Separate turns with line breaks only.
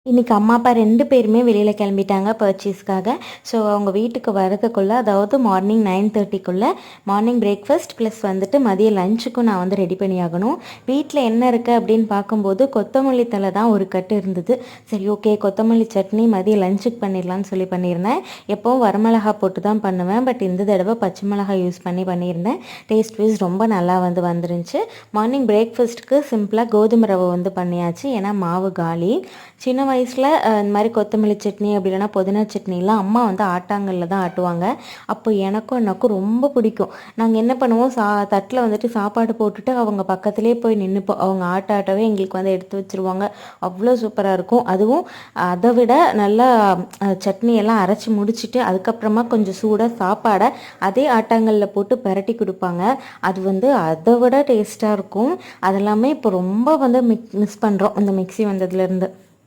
இன்றைக்கி அம்மா அப்பா 2 பேருமே வெளியில் கிளம்பிட்டாங்க பர்ச்சேஸ்க்காக. ஸோ அவங்க வீட்டுக்கு வரதுக்குள்ளே, அதாவது மார்னிங் 9:30க்குள்ளே மார்னிங் பிரேக்ஃபாஸ்ட் ப்ளஸ் வந்துட்டு மதிய லஞ்சுக்கும் நான் வந்து ரெடி பண்ணி ஆகணும். வீட்டில் என்ன இருக்குது அப்படின்னு பார்க்கும்போது கொத்தமல்லி தழை தான் ஒரு கட்டு இருந்தது. சரி, ஓகே, கொத்தமல்லி சட்னி மதிய லஞ்சுக்கு பண்ணிடலான்னு சொல்லி பண்ணியிருந்தேன். எப்போவும் வரமிளகா போட்டு தான் பண்ணுவேன், பட் இந்த தடவை பச்சை மிளகாய் யூஸ் பண்ணியிருந்தேன். டேஸ்ட் வைஸ் ரொம்ப நல்லா வந்துருந்துச்சு. மார்னிங் பிரேக்ஃபாஸ்ட்டுக்கு சிம்பிளாக கோதுமை ரவை வந்து பண்ணியாச்சு, ஏன்னா மாவு காலி. சின்ன வயசில் இந்த மாதிரி கொத்தமல்லி சட்னி அப்படி இல்லைனா புதினா சட்னிலாம் அம்மா வந்து ஆட்டாங்கல்ல தான் ஆட்டுவாங்க. அப்போ எனக்கும் ரொம்ப பிடிக்கும். நாங்கள் என்ன பண்ணுவோம், தட்டில் வந்துட்டு சாப்பாடு போட்டுட்டு அவங்க பக்கத்துலேயே போய் நின்றுப்போம். அவங்க ஆட்டாவே எங்களுக்கு வந்து எடுத்து வச்சுருவாங்க. அவ்வளோ சூப்பராக இருக்கும். அதுவும் அதை விட நல்லா சட்னியெல்லாம் அரைச்சி முடிச்சுட்டு அதுக்கப்புறமா கொஞ்சம் சூடாக சாப்பாடை அதே ஆட்டாங்கல்ல போட்டு பரட்டி கொடுப்பாங்க. அது வந்து அதை விட டேஸ்ட்டாக இருக்கும். அதெல்லாமே இப்போ ரொம்ப வந்து மிஸ் பண்ணுறோம் இந்த மிக்ஸி வந்ததுலேருந்து.